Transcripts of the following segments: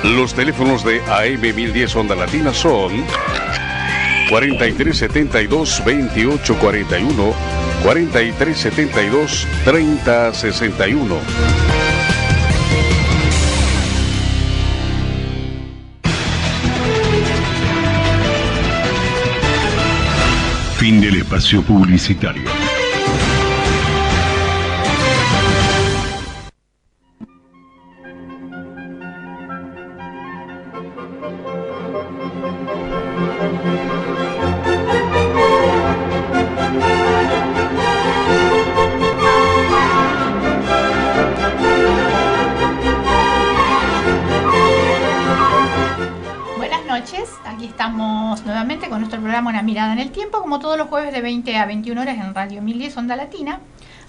Los teléfonos de AM 1010 Onda Latina son 4372-2841, 4372-3061. Fin del espacio publicitario. Con nuestro programa Una Mirada en el Tiempo, como todos los jueves de 20 a 21 horas en Radio 1010 Onda Latina,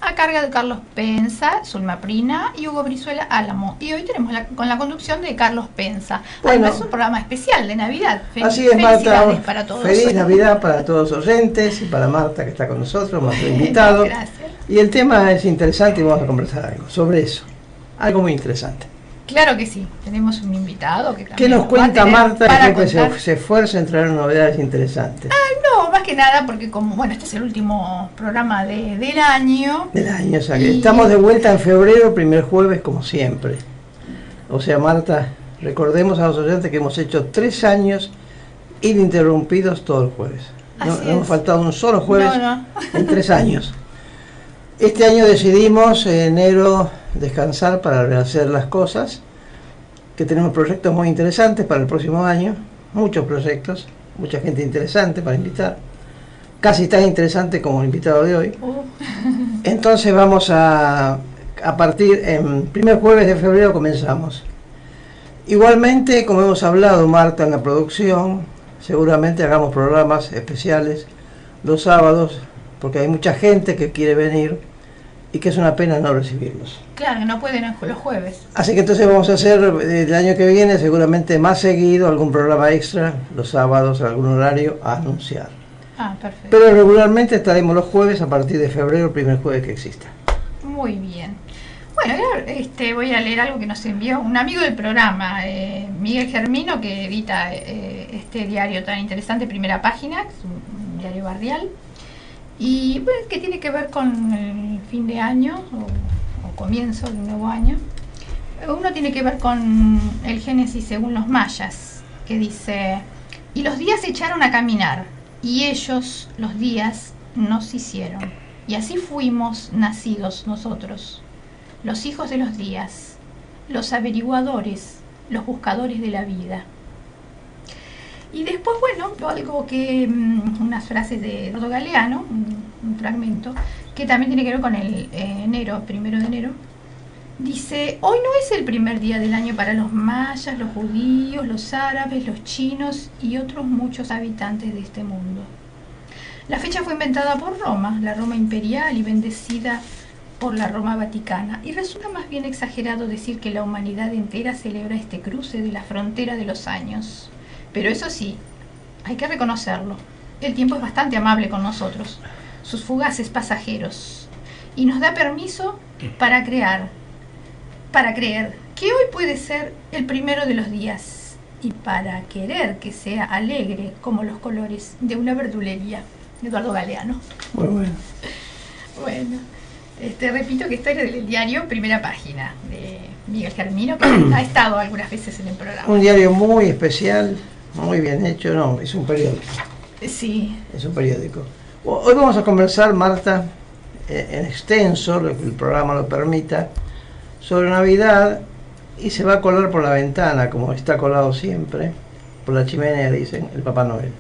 a cargo de Carlos Pensa, Zulma Prina y Hugo Brizuela Álamo. Y hoy tenemos con la conducción de Carlos Pensa. Bueno, es un programa especial de Navidad. Así es, Marta. Para todos. Feliz Navidad para todos los oyentes y para Marta, que está con nosotros, nuestro invitado. Gracias. Y el tema es interesante y vamos a conversar algo sobre eso. Algo muy interesante. Claro que sí, tenemos un invitado que también. ¿Qué nos cuenta Marta, que se esfuerza en traer novedades interesantes? No, más que nada porque como, bueno, este es el último programa del año. O sea que estamos de vuelta en febrero, primer jueves, como siempre. O sea, Marta, recordemos a los oyentes que hemos hecho 3 años ininterrumpidos todos los jueves. No hemos faltado un solo jueves en 3 años. Este año decidimos en enero descansar para rehacer las cosas, que tenemos proyectos muy interesantes para el próximo año, muchos proyectos, mucha gente interesante para invitar, casi tan interesante como el invitado de hoy. Entonces vamos a partir en primer jueves de febrero comenzamos. Igualmente, como hemos hablado, Marta, en la producción, seguramente hagamos programas especiales los sábados, porque hay mucha gente que quiere venir y que es una pena no recibirlos. Claro, que no pueden los jueves. Así que entonces vamos a hacer el año que viene seguramente más seguido algún programa extra, los sábados, algún horario a anunciar. Perfecto. Pero regularmente estaremos los jueves a partir de febrero, el primer jueves que exista. Muy bien. Bueno, voy a leer algo que nos envió un amigo del programa, Miguel Germino, que edita este diario tan interesante, Primera Página, que es un diario barrial. Y bueno, que tiene que ver con el fin de año o comienzo de un nuevo año. Uno tiene que ver con el Génesis según los mayas, que dice: y los días se echaron a caminar, y ellos, los días, nos hicieron. Y así fuimos nacidos nosotros, los hijos de los días, los averiguadores, los buscadores de la vida. Y después, bueno, algo que, unas frases de Eduardo Galeano, un fragmento, que también tiene que ver con el primero de enero. Dice: hoy no es el primer día del año para los mayas, los judíos, los árabes, los chinos y otros muchos habitantes de este mundo. La fecha fue inventada por Roma, la Roma imperial, y bendecida por la Roma vaticana, y resulta más bien exagerado decir que la humanidad entera celebra este cruce de la frontera de los años. Pero eso sí, hay que reconocerlo, el tiempo es bastante amable con nosotros, sus fugaces pasajeros, y nos da permiso para creer que hoy puede ser el primero de los días, y para querer que sea alegre como los colores de una verdulería. Eduardo Galeano. Muy bueno. Bueno, repito que esto es del diario Primera Página de Miguel Germino, que ha estado algunas veces en el programa. Un diario muy especial, muy bien hecho, no, es un periódico. Sí. Es un periódico. Hoy vamos a conversar, Marta, en extenso, lo que el programa lo permita, sobre Navidad, y se va a colar por la ventana, como está colado siempre, por la chimenea, dicen, el Papá Noel.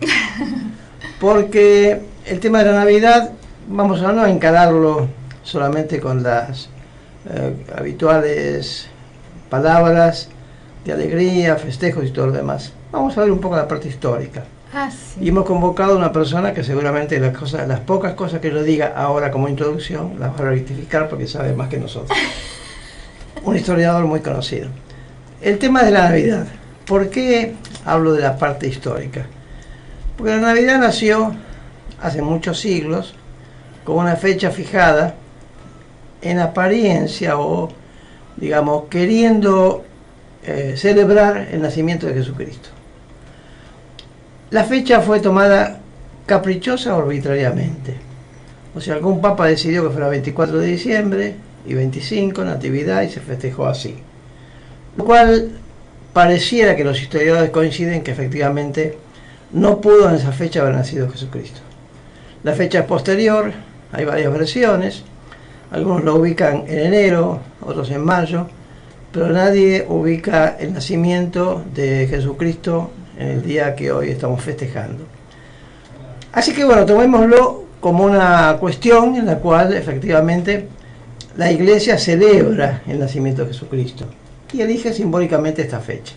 Porque el tema de la Navidad, vamos a no encararlo solamente con las habituales palabras de alegría, festejos y todo lo demás. Vamos a ver un poco la parte histórica. Sí. Y hemos convocado a una persona que seguramente las pocas cosas que yo diga ahora como introducción las va a rectificar porque sabe más que nosotros. Un historiador muy conocido. El tema de la Navidad. ¿Por qué hablo de la parte histórica? Porque la Navidad nació hace muchos siglos con una fecha fijada en apariencia o, digamos, queriendo celebrar el nacimiento de Jesucristo. La fecha fue tomada caprichosa o arbitrariamente. O sea, algún papa decidió que fuera 24 de diciembre y 25, Natividad, y se festejó así. Lo cual pareciera que los historiadores coinciden que efectivamente no pudo en esa fecha haber nacido Jesucristo. La fecha es posterior, hay varias versiones, algunos lo ubican en enero, otros en mayo, pero nadie ubica el nacimiento de Jesucristo en el día que hoy estamos festejando. Así que bueno, tomémoslo como una cuestión en la cual efectivamente la Iglesia celebra el nacimiento de Jesucristo y elige simbólicamente esta fecha.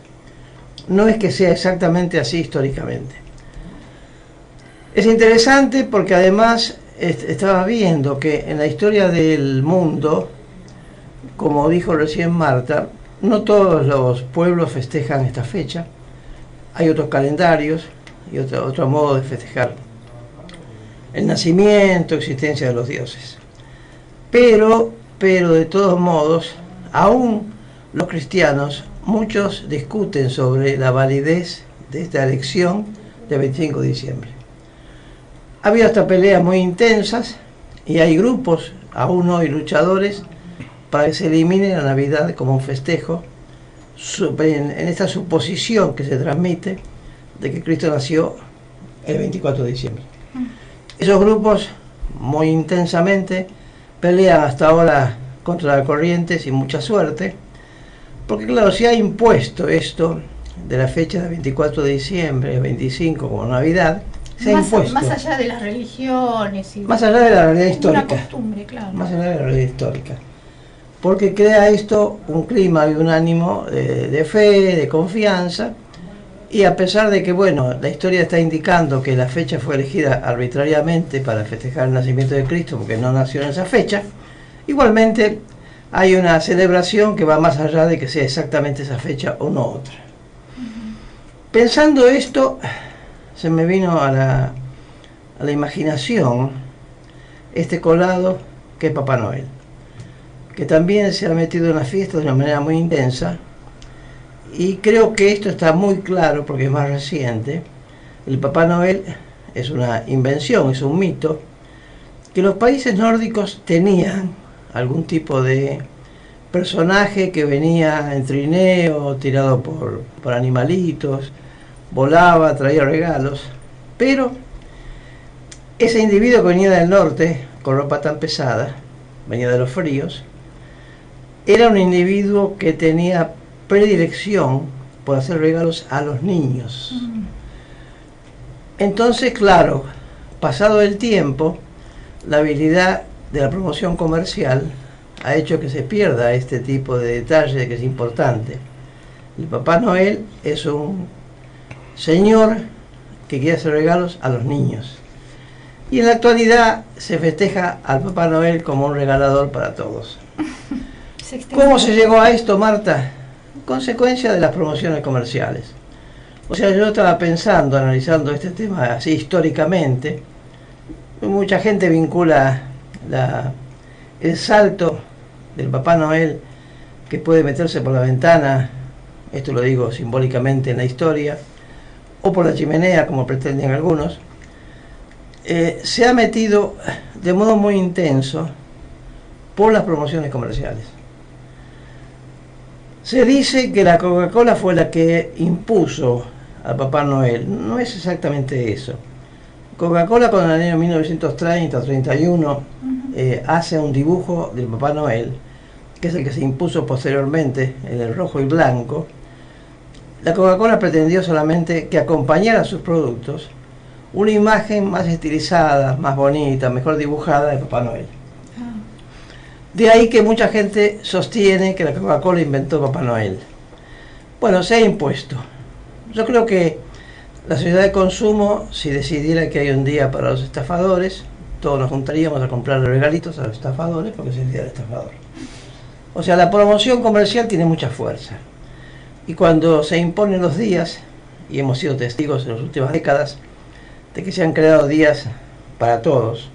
No es que sea exactamente así históricamente. Es interesante porque además estaba viendo que en la historia del mundo, como dijo recién Marta, no todos los pueblos festejan esta fecha. Hay otros calendarios y otro modo de festejar el nacimiento, existencia de los dioses. Pero de todos modos, aún los cristianos, muchos discuten sobre la validez de esta elección del 25 de diciembre. Ha habido hasta peleas muy intensas y hay grupos, aún hoy luchadores, para que se elimine la Navidad como un festejo, en esta suposición que se transmite de que Cristo nació el 24 de diciembre. Esos grupos muy intensamente pelean hasta ahora contra la corriente sin mucha suerte, porque claro, se ha impuesto esto de la fecha del 24 de diciembre, el 25 como Navidad, se ha impuesto. Más allá de las religiones y más allá de la realidad histórica. Una costumbre, claro. Más allá de la realidad histórica. Porque crea esto un clima y un ánimo de fe, de confianza, y a pesar de que, bueno, la historia está indicando que la fecha fue elegida arbitrariamente para festejar el nacimiento de Cristo, porque no nació en esa fecha, igualmente hay una celebración que va más allá de que sea exactamente esa fecha o no otra. Pensando esto, se me vino a la imaginación este colado que es Papá Noel, que también se ha metido en la fiesta de una manera muy intensa, y creo que esto está muy claro porque es más reciente. El Papá Noel es una invención, es un mito, que los países nórdicos tenían algún tipo de personaje que venía en trineo, tirado por animalitos, volaba, traía regalos, pero ese individuo que venía del norte, con ropa tan pesada, venía de los fríos, era un individuo que tenía predilección por hacer regalos a los niños. Entonces, claro, pasado el tiempo, la habilidad de la promoción comercial ha hecho que se pierda este tipo de detalle que es importante. El Papá Noel es un señor que quiere hacer regalos a los niños. Y en la actualidad se festeja al Papá Noel como un regalador para todos. ¿Cómo se llegó a esto, Marta? Consecuencia de las promociones comerciales. O sea, yo estaba pensando, analizando este tema así históricamente, mucha gente vincula el salto del Papá Noel que puede meterse por la ventana, esto lo digo simbólicamente en la historia, o por la chimenea, como pretenden algunos, se ha metido de modo muy intenso por las promociones comerciales. Se dice que la Coca-Cola fue la que impuso al Papá Noel. No es exactamente eso. Coca-Cola, con el año 1930-31 hace un dibujo del Papá Noel, que es el que se impuso posteriormente en el rojo y blanco. La Coca-Cola pretendió solamente que acompañara a sus productos una imagen más estilizada, más bonita, mejor dibujada de Papá Noel. De ahí que mucha gente sostiene que la Coca-Cola inventó Papá Noel. Bueno, se ha impuesto. Yo creo que la sociedad de consumo, si decidiera que hay un día para los estafadores, todos nos juntaríamos a comprarle regalitos a los estafadores porque es el día del estafador. O sea, la promoción comercial tiene mucha fuerza. Y cuando se imponen los días, y hemos sido testigos en las últimas décadas, de que se han creado días para todos,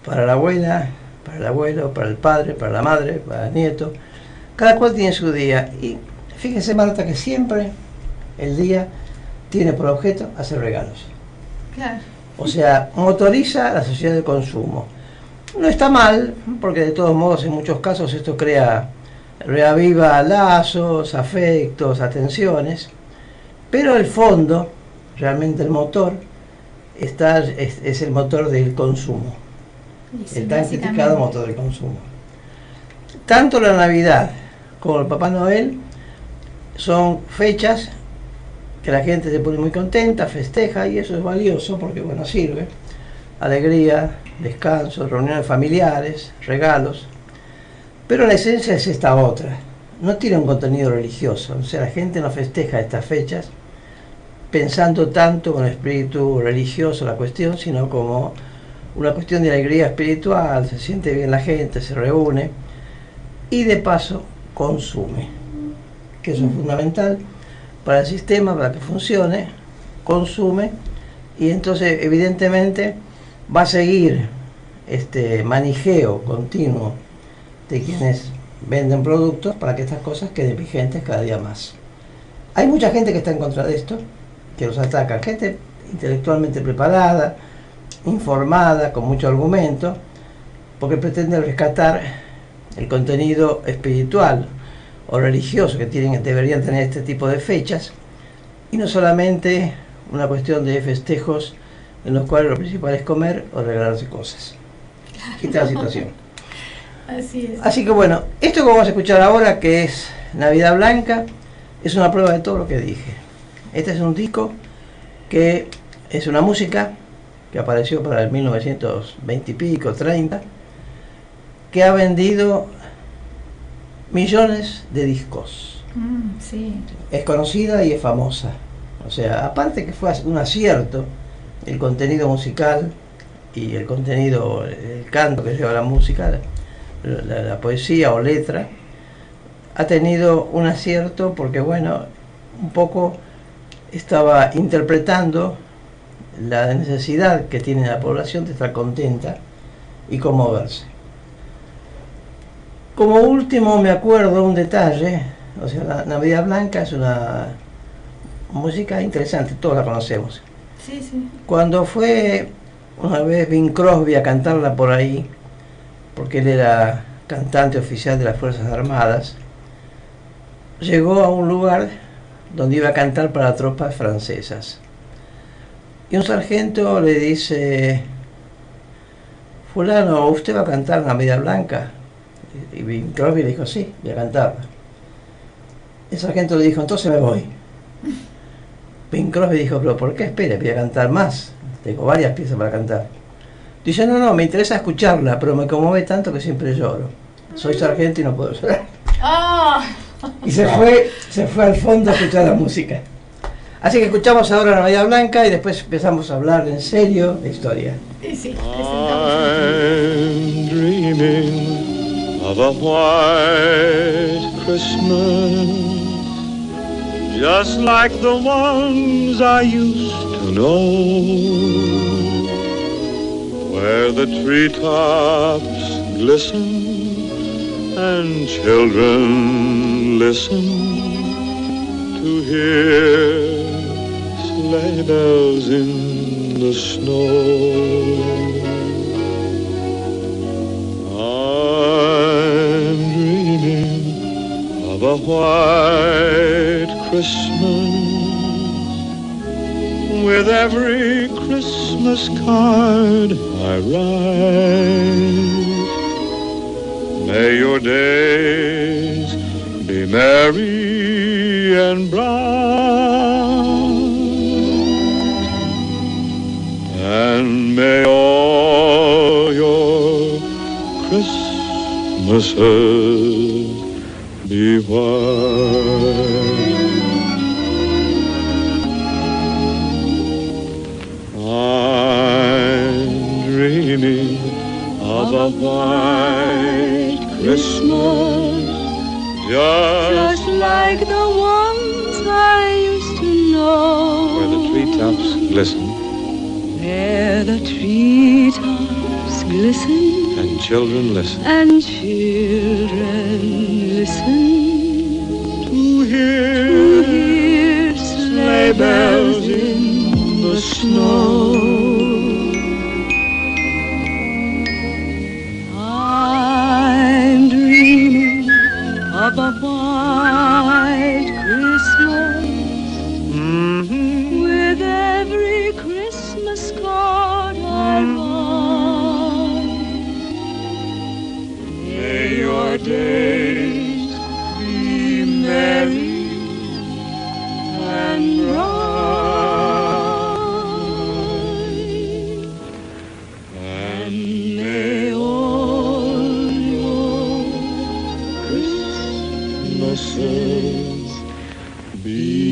para la abuela, para el abuelo, para el padre, para la madre, para el nieto, cada cual tiene su día, y Fíjese, Marta, que siempre el día tiene por objeto hacer regalos. Claro. O sea, motoriza la sociedad de consumo. No está mal, porque de todos modos en muchos casos esto reaviva lazos, afectos, atenciones, pero el fondo, realmente el motor, es el motor del consumo, Sí, el tan criticado motor del consumo. Tanto la Navidad como el Papá Noel son fechas que la gente se pone muy contenta, festeja, y eso es valioso porque, bueno, sirve. Alegría, descanso, reuniones familiares, regalos. Pero la esencia es esta otra. No tiene un contenido religioso. O sea, la gente no festeja estas fechas pensando tanto con el espíritu religioso la cuestión, sino como una cuestión de alegría espiritual. Se siente bien la gente, se reúne y de paso consume, que eso es fundamental para el sistema, para que funcione. Consume, y entonces evidentemente va a seguir este manijeo continuo de quienes venden productos para que estas cosas queden vigentes cada día más. Hay mucha gente que está en contra de esto, que los ataca, gente intelectualmente preparada, informada, con mucho argumento, porque pretende rescatar el contenido espiritual o religioso que deberían tener este tipo de fechas, y no solamente una cuestión de festejos en los cuales lo principal es comer o regalarse cosas. Esta es la situación. Así es. Así que bueno, esto que vamos a escuchar ahora, que es Navidad Blanca, es una prueba de todo lo que dije. Este es un disco que es una música que apareció para el 1920 y pico, 30, que ha vendido millones de discos. Sí. Es conocida y es famosa. O sea, aparte que fue un acierto el contenido musical y el contenido, el canto que lleva la música, la poesía o letra, ha tenido un acierto porque, bueno, un poco estaba interpretando la necesidad que tiene la población de estar contenta y conmoverse. Como último me acuerdo un detalle, o sea, la Navidad Blanca es una música interesante, todos la conocemos. Sí, sí. Cuando fue una vez Bing Crosby a cantarla por ahí, porque él era cantante oficial de las Fuerzas Armadas, llegó a un lugar donde iba a cantar para tropas francesas. Y un sargento le dice: fulano, ¿usted va a cantar Navidad Blanca? Y Bing Crosby le dijo: sí, voy a cantarla. El sargento le dijo: entonces me voy. Bing Crosby dijo: pero ¿por qué espera? Voy a cantar más, tengo varias piezas para cantar. Dice: no, me interesa escucharla, pero me conmueve tanto que siempre lloro. Soy sargento y no puedo llorar. Oh. Y se fue al fondo a escuchar la música. Así que escuchamos ahora la Navidad Blanca y después empezamos a hablar en serio de historia. Sí, I'm dreaming of a white Christmas, just like the ones I used to know, where the treetops glisten and children listen to hear sleigh bells in the snow. I'm dreaming of a white Christmas, with every Christmas card I write. May your days be merry and bright, and may all your Christmases be white. I'm dreaming of a white Christmas, just like the ones I used to know, where the treetops glisten, where the treetops glisten, and children listen, and children listen to hear of a white Christmas. With every Christmas card I write, may your days be merry and bright, and may all your Christmases be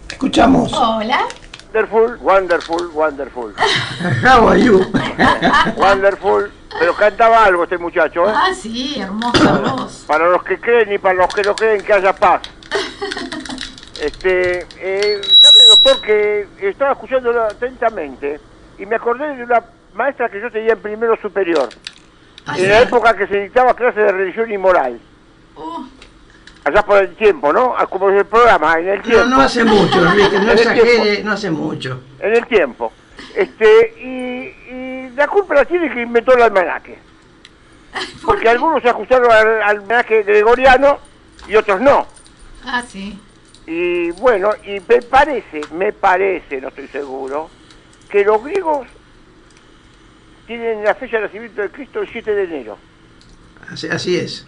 Escuchamos. Hola. Wonderful, wonderful, wonderful. How are you? Wonderful. Pero cantaba algo este muchacho, ¿eh? Ah, sí, hermosa voz. Para los que creen y para los que no creen, que haya paz. ¿Sabe, doctor, que estaba escuchándolo atentamente y me acordé de una maestra que yo tenía en primero superior, en la época que se dictaba clases de religión y moral, allá por el tiempo, ¿no? Como es el programa, en el tiempo. Pero no hace mucho, Enrique, no En el exagere, tiempo. no hace mucho. En el tiempo. Y la culpa la tiene que inventó el almanaque. Porque algunos se ajustaron al almanaque gregoriano y otros no. Ah, sí. Y bueno, y me parece, no estoy seguro, que los griegos tienen la fecha de nacimiento de Cristo el 7 de enero. Así es.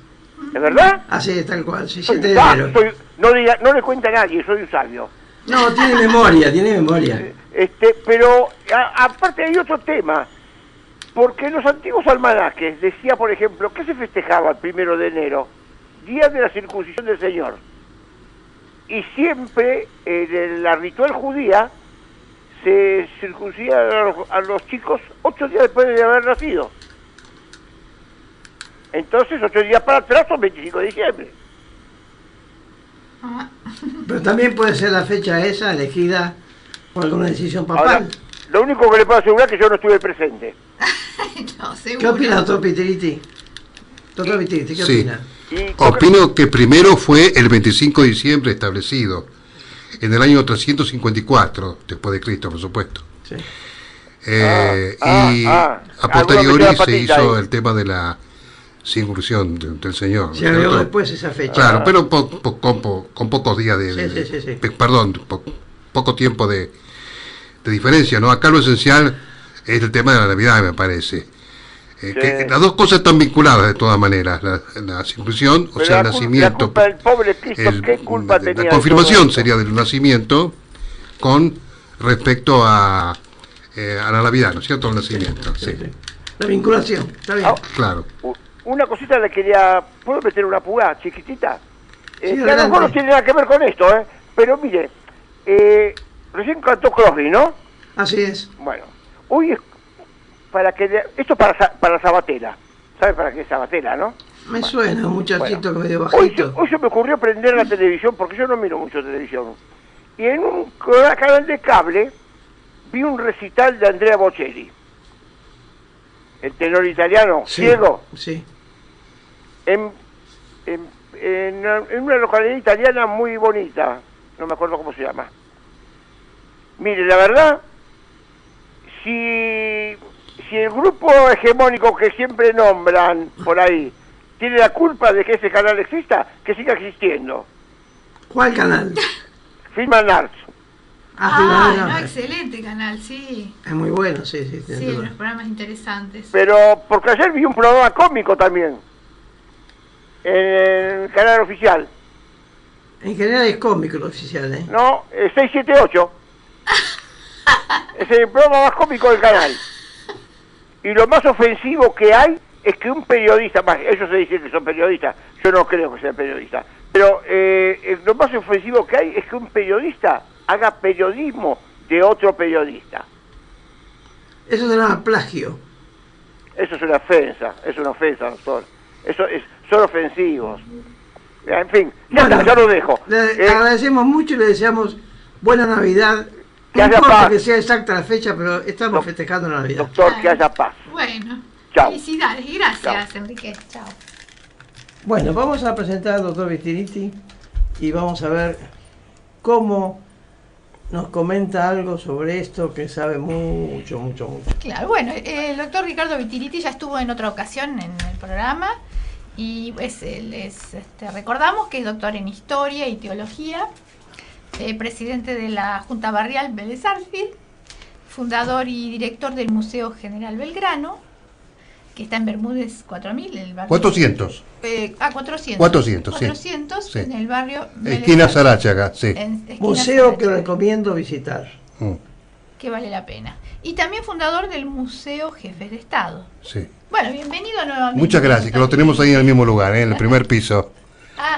¿Es verdad? Así es, tal cual, sí, Soy 7 de un enero. no le cuenta a nadie, soy un sabio. No, tiene memoria, tiene memoria. Pero aparte hay otro tema, porque en los antiguos almanaques decía, por ejemplo, que se festejaba el 1 de enero, día de la circuncisión del Señor. Y siempre en la ritual judía se circuncidía a los chicos 8 días después de haber nacido. Entonces 8 días para atrás son 25 de diciembre. Ah. Pero también puede ser la fecha esa elegida por alguna decisión papal. Ahora, lo único que le puedo asegurar es que yo no estuve presente. No, seguro. ¿Qué opina, doctor Pitiriti? Doctor Pitiriti, ¿qué Sí. opina? Opino que primero fue el 25 de diciembre establecido, en el año 354, después de Cristo, por supuesto. Sí. Y a posteriori se hizo el tema de la circuncisión del Señor. Se agregó después esa fecha. Claro, pero con pocos días Sí. poco tiempo de diferencia, ¿no? Acá lo esencial es el tema de la Navidad, me parece. Que las dos cosas están vinculadas de todas maneras, la circuncisión, o sea, el nacimiento, la culpa del pobre Cristo, ¿qué culpa tenía? la confirmación sería del nacimiento con respecto a la Navidad, ¿no es cierto? El nacimiento, sí. La vinculación, está bien. Claro. Una cosita le quería... ¿Puedo meter una pulgada chiquitita? Que a lo adelante. mejor no tiene nada que ver con esto, pero mire, recién cantó Crosby, ¿no? Así es. Bueno, hoy es esto es para Sabatella. ¿Sabe para qué es Sabatella, no? Me suena, un muchachito que medio Hoy bajito. se me ocurrió prender la televisión, porque yo no miro mucho televisión. Y en un canal de cable vi un recital de Andrea Bocelli, el tenor italiano, Sí, ciego, sí. en una localidad italiana muy bonita, no me acuerdo cómo se llama. Mire, la verdad, si el grupo hegemónico que siempre nombran por ahí tiene la culpa de que ese canal exista, que siga existiendo. ¿Cuál canal? Film and Arts. No, excelente canal, sí. Es muy bueno, sí. Sí, unos programas interesantes. Pero, porque ayer vi un programa cómico también, en el canal oficial. En general es cómico el oficial, ¿eh? No, 678. Es el programa más cómico del canal. Y lo más ofensivo que hay es que un periodista, más ellos se dicen que son periodistas, yo no creo que sean periodistas, pero lo más ofensivo que hay es que un periodista haga periodismo de otro periodista. Eso se llama plagio. Eso es una ofensa, doctor. Son ofensivos. En fin, ya lo dejo. Le agradecemos mucho y le deseamos buena Navidad. Que No haya importa paz. que sea exacta la fecha, pero estamos festejando la Navidad. Doctor, que haya paz. Bueno, Chao. felicidades y gracias, Enrique. Chao. Bueno, vamos a presentar al doctor Pitiriti y vamos a ver cómo nos comenta algo sobre esto que sabe mucho. Claro, bueno, el doctor Ricardo Vitiriti ya estuvo en otra ocasión en el programa y recordamos que es doctor en Historia y Teología, presidente de la Junta Barrial Vélez Sarsfield, fundador y director del Museo General Belgrano, que está en Bermúdez 4000, el barrio 400. 400, sí. En el barrio esquina Saráchaga, sí. Museo que recomiendo visitar. Que vale la pena. Y también fundador del Museo Jefes de Estado. Sí. Bueno, bienvenido nuevamente. Muchas gracias, que lo tenemos ahí en el mismo lugar, en el primer piso.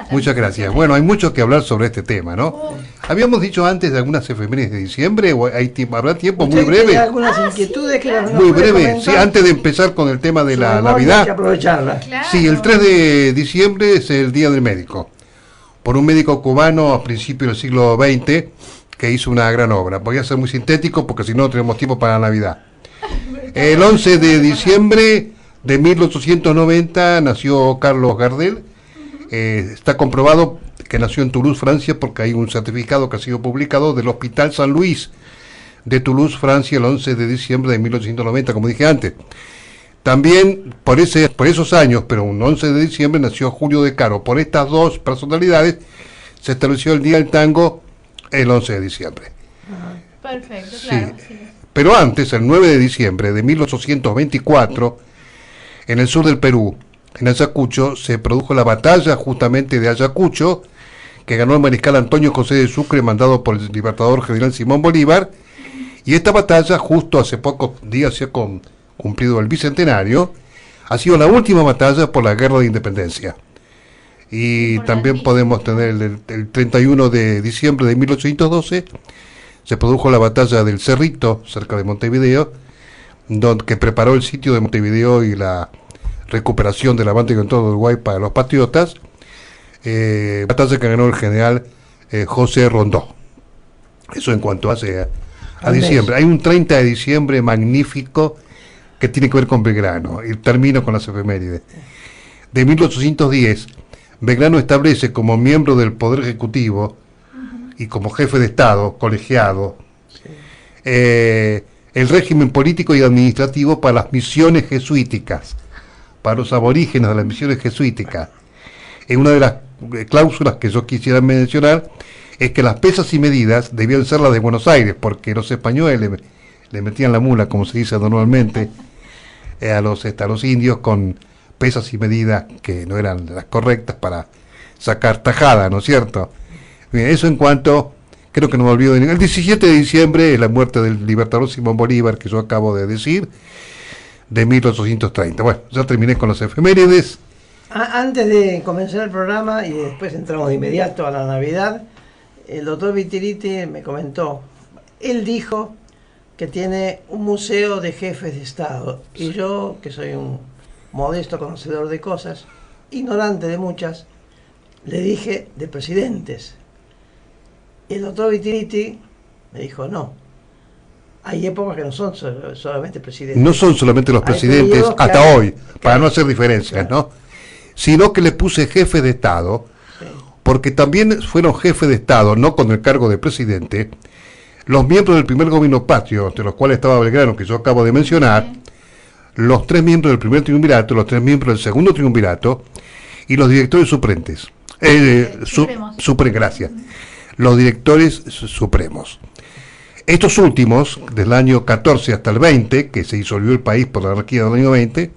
Muchas gracias. Bueno, hay mucho que hablar sobre este tema, ¿no? Habíamos dicho antes de algunas efemérides de diciembre, o habrá tiempo muy breve. ¿Tiene algunas inquietudes que muy breve, sí, antes de empezar con el tema de la Navidad. Hay que aprovecharla. Claro. Sí, el 3 de diciembre es el Día del Médico, por un médico cubano a principios del siglo XX que hizo una gran obra. Voy a ser muy sintético porque si no tenemos tiempo para la Navidad. El 11 de diciembre de 1890 nació Carlos Gardel. Está comprobado que nació en Toulouse, Francia, porque hay un certificado que ha sido publicado del Hospital San Luis de Toulouse, Francia, el 11 de diciembre de 1890, como dije antes. También por esos años, pero un 11 de diciembre, nació Julio De Caro. Por estas dos personalidades se estableció el Día del Tango el 11 de diciembre. Perfecto, sí. claro. Sí. Pero antes, el 9 de diciembre de 1824, en el sur del Perú, en Ayacucho, se produjo la batalla justamente de Ayacucho, que ganó el mariscal Antonio José de Sucre, mandado por el libertador general Simón Bolívar, y esta batalla, justo hace pocos días se ha cumplido el bicentenario, ha sido la última batalla por la guerra de independencia. Y también podemos tener el 31 de diciembre de 1812, se produjo la batalla del Cerrito, cerca de Montevideo, que preparó el sitio de Montevideo y la recuperación del avance con todo Uruguay para los patriotas, batalla que ganó el general José Rondó. Eso en cuanto hace a diciembre. Hay un 30 de diciembre magnífico que tiene que ver con Belgrano, y termino con las efemérides. De 1810, Belgrano establece como miembro del Poder Ejecutivo y como jefe de Estado, colegiado, el régimen político y administrativo para las misiones jesuíticas, para los aborígenes de las misiones jesuíticas. Una de las cláusulas que yo quisiera mencionar es que las pesas y medidas debían ser las de Buenos Aires, porque los españoles le metían la mula, como se dice normalmente, a los indios con pesas y medidas que no eran las correctas para sacar tajada, ¿no es cierto? Bien, eso en cuanto, creo que no me olvido de el 17 de diciembre es la muerte del libertador Simón Bolívar, que yo acabo de decir, de 1830. Bueno, ya terminé con las efemérides. Antes de comenzar el programa, y después entramos de inmediato a la Navidad, el doctor Vitiriti me comentó, él dijo que tiene un museo de jefes de Estado, y yo, que soy un modesto conocedor de cosas, ignorante de muchas, le dije de presidentes. Y el doctor Vitiriti me dijo, no, hay épocas que no son solamente presidentes. No son solamente los presidentes, hasta hoy, para no hacer diferencias, ¿no? Sino que le puse jefe de Estado, porque también fueron jefes de Estado, no con el cargo de presidente, los miembros del primer gobierno patrio, de los cuales estaba Belgrano, que yo acabo de mencionar, los 3 miembros del primer triunvirato, los 3 miembros del segundo triunvirato, y los directores suplentes. Gracias. Los directores supremos. Estos últimos, del año 14 hasta el 20, que se disolvió el país por la anarquía del año 20,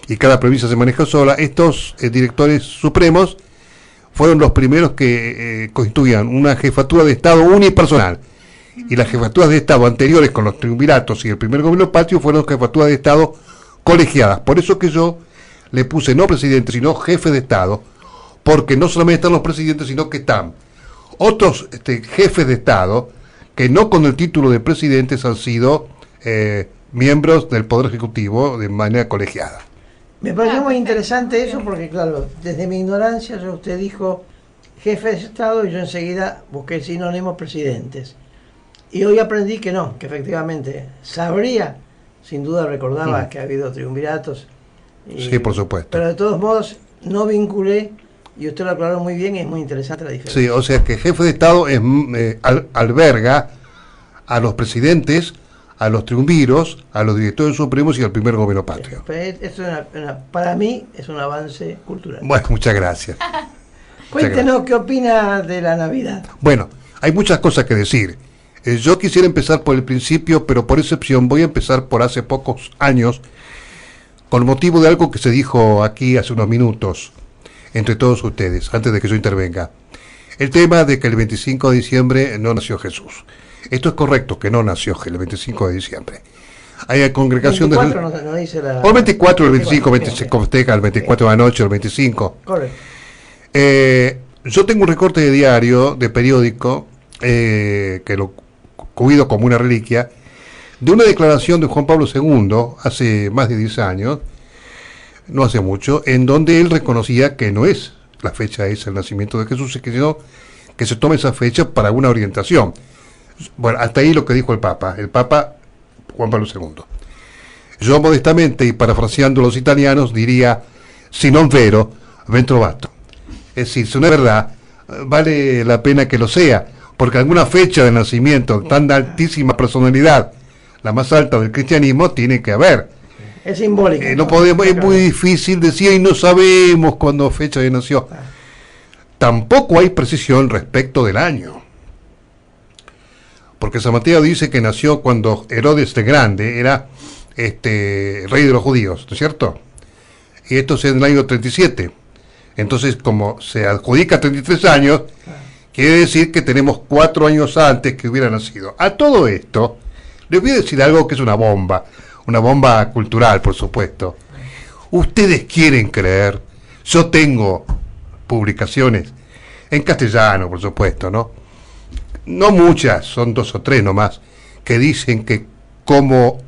y cada provincia se maneja sola, estos directores supremos fueron los primeros que constituían una jefatura de Estado unipersonal. Y las jefaturas de Estado anteriores con los triunviratos y el primer gobierno patrio fueron jefaturas de Estado colegiadas. Por eso que yo le puse no presidente, sino jefe de Estado, porque no solamente están los presidentes, sino que están otros jefes de Estado que no con el título de presidentes han sido miembros del Poder Ejecutivo de manera colegiada. Me pareció muy interesante eso porque, claro, desde mi ignorancia, usted dijo jefe de Estado y yo enseguida busqué el sinónimo presidentes. Y hoy aprendí que no, que efectivamente sabría, sin duda recordaba que ha habido triunviratos. Sí, por supuesto. Pero de todos modos no vinculé, y usted lo aclaró muy bien, y es muy interesante la diferencia. Sí, o sea que jefe de Estado alberga a los presidentes, a los triunviros, a los directores supremos y al primer gobierno patrio. Para mí es un avance cultural. Bueno, muchas gracias. Cuéntenos qué opina de la Navidad. Bueno, hay muchas cosas que decir. Yo quisiera empezar por el principio, pero por excepción voy a empezar por hace pocos años, con motivo de algo que se dijo aquí hace unos minutos, entre todos ustedes, antes de que yo intervenga. El tema de que el 25 de diciembre no nació Jesús. Esto es correcto, que no nació el 25 de diciembre. Hay congregación de... No dice la... O el 24, el 25, se festeja el 24 de la noche, el 25. Correcto. Yo tengo un recorte de diario, de periódico, que lo cuido como una reliquia, de una declaración de Juan Pablo II, hace más de 10 años, no hace mucho, en donde él reconocía que no es la fecha esa el nacimiento de Jesús, sino que se tome esa fecha para una orientación. Bueno, hasta ahí lo que dijo el Papa Juan Pablo II. Yo modestamente, y parafraseando los italianos, diría, si non vero, ben trovato. Es decir, si no es verdad, vale la pena que lo sea, porque alguna fecha de nacimiento, tan altísima personalidad, la más alta del cristianismo, tiene que haber. Es simbólico. No podemos, es muy difícil decir, y no sabemos cuándo fecha de nació. Tampoco hay precisión respecto del año. Porque San Mateo dice que nació cuando Herodes el Grande era rey de los judíos, ¿no es cierto? Y esto es en el año 37. Entonces, como se adjudica 33 años, quiere decir que tenemos 4 años antes que hubiera nacido. A todo esto, les voy a decir algo que es una bomba cultural, por supuesto. Ustedes quieren creer, yo tengo publicaciones en castellano, por supuesto, ¿no? No muchas, son 2 o 3 nomás, que dicen que como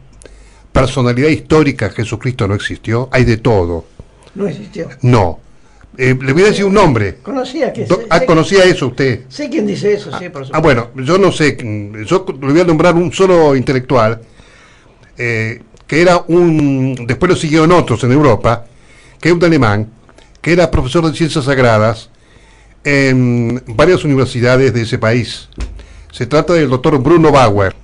personalidad histórica Jesucristo no existió. Hay de todo. No existió. No. Le voy a decir un nombre. Conocía que... ¿Conocía eso usted? Sé quién dice eso, sí, por supuesto. Bueno, yo no sé, yo le voy a nombrar un solo intelectual, que era después lo siguieron otros en Europa, que es un alemán, que era profesor de ciencias sagradas en varias universidades de ese país. Se trata del doctor Bruno Bauer.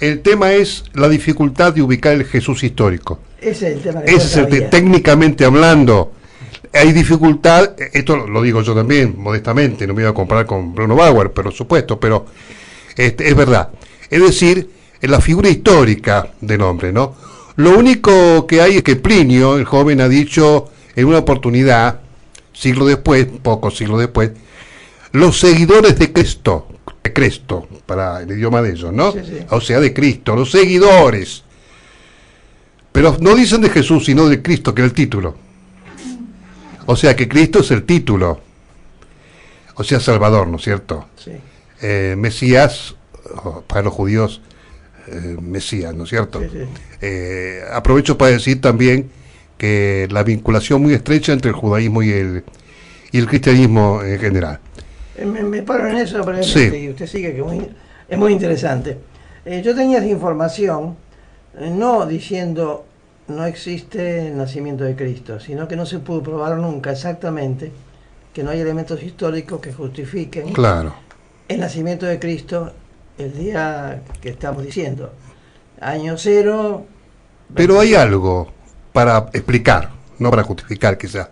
El tema es la dificultad de ubicar el Jesús histórico. Ese es el tema. Técnicamente hablando, hay dificultad, esto lo digo yo también, modestamente, no me voy a comparar con Bruno Bauer, por supuesto, pero es verdad. Es decir, en la figura histórica del hombre, ¿no? Lo único que hay es que Plinio, el joven, ha dicho en una oportunidad, pocos siglos después, los seguidores de Cristo, para el idioma de ellos, ¿no? Sí, sí. O sea, de Cristo, los seguidores. Pero no dicen de Jesús, sino de Cristo, que es el título. O sea, que Cristo es el título. O sea, Salvador, ¿no es cierto? Sí. Mesías, para los judíos, Mesías, ¿no es cierto? Sí, sí. Aprovecho para decir también que la vinculación muy estrecha entre el judaísmo y el cristianismo en general. Me paro en eso, pero sí. Y usted sigue, que es muy interesante. Yo tenía esa información, no diciendo no existe el nacimiento de Cristo, sino que no se pudo probar nunca exactamente, que no hay elementos históricos que justifiquen el nacimiento de Cristo el día que estamos diciendo, año 0. Pero hay algo para explicar, no para justificar quizás,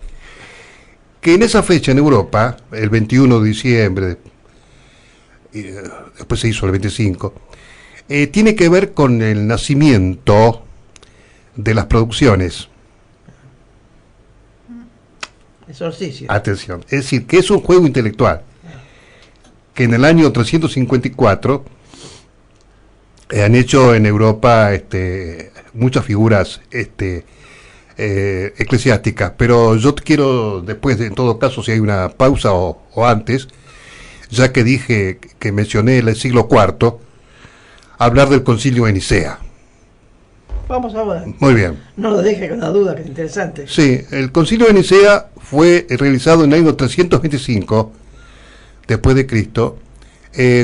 que en esa fecha en Europa, el 21 de diciembre, después se hizo el 25, tiene que ver con el nacimiento de las producciones. Exorcicio. Atención, es decir, que es un juego intelectual, que en el año 354 han hecho en Europa muchas figuras eclesiásticas, pero yo quiero después, en todo caso, si hay una pausa o antes, ya que dije que mencioné el siglo IV, hablar del Concilio de Nicea. Vamos ahora. Muy bien. No lo deje con la duda, que es interesante. Sí, el Concilio de Nicea fue realizado en el año 325 después de Cristo,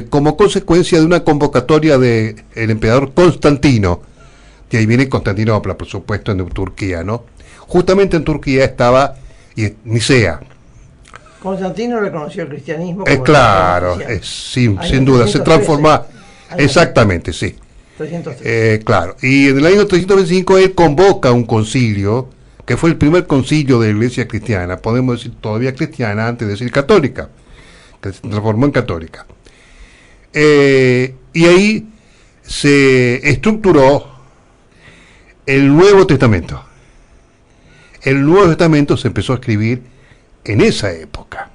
como consecuencia de una convocatoria del emperador Constantino. De ahí viene Constantinopla, por supuesto, en Turquía, ¿no? Justamente en Turquía estaba Nicea. Constantino reconoció el cristianismo como claro, sin duda, se transforma. Exactamente, sí. 303. Claro. Y en el año 325 él convoca un concilio, que fue el primer concilio de la Iglesia cristiana, podemos decir todavía cristiana antes de decir católica, que se transformó en católica. Y ahí se estructuró el Nuevo Testamento. El Nuevo Testamento se empezó a escribir en esa época.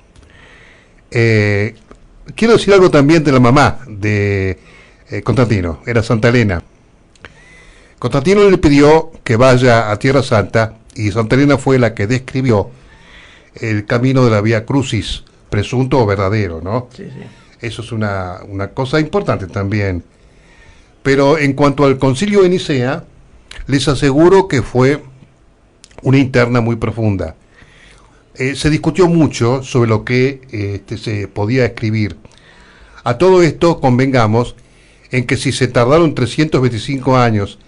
Quiero decir algo también de la mamá de Constantino, era Santa Elena. Constantino le pidió que vaya a Tierra Santa y Santa Elena fue la que describió el camino de la Vía Crucis, presunto o verdadero, ¿no? Sí, sí. Eso es una cosa importante también. Pero en cuanto al concilio de Nicea, les aseguro que fue una interna muy profunda. Se discutió mucho sobre lo que se podía escribir. A todo esto convengamos en que si se tardaron 325 años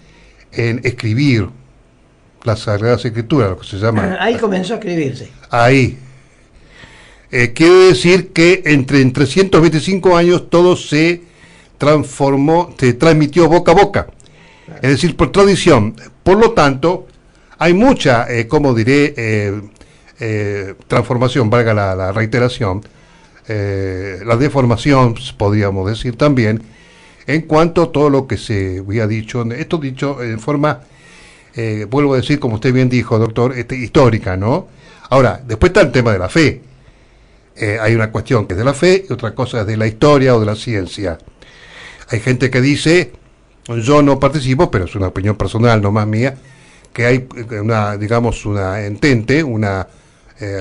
en escribir las Sagradas Escrituras, lo que se llama... Ahí comenzó a escribirse. Ahí. Quiere decir que en 325 años todo se transformó, se transmitió boca a boca. Claro. Es decir, por tradición. Por lo tanto, hay mucha, como diré, transformación, valga la reiteración, la deformación, podríamos decir también, en cuanto a todo lo que se había dicho, esto dicho en forma, vuelvo a decir, como usted bien dijo, doctor, histórica, ¿no? Ahora, después está el tema de la fe. Hay una cuestión que es de la fe y otra cosa es de la historia o de la ciencia. Hay gente que dice, yo no participo, pero es una opinión personal, no más mía, que hay una, digamos, una entente, una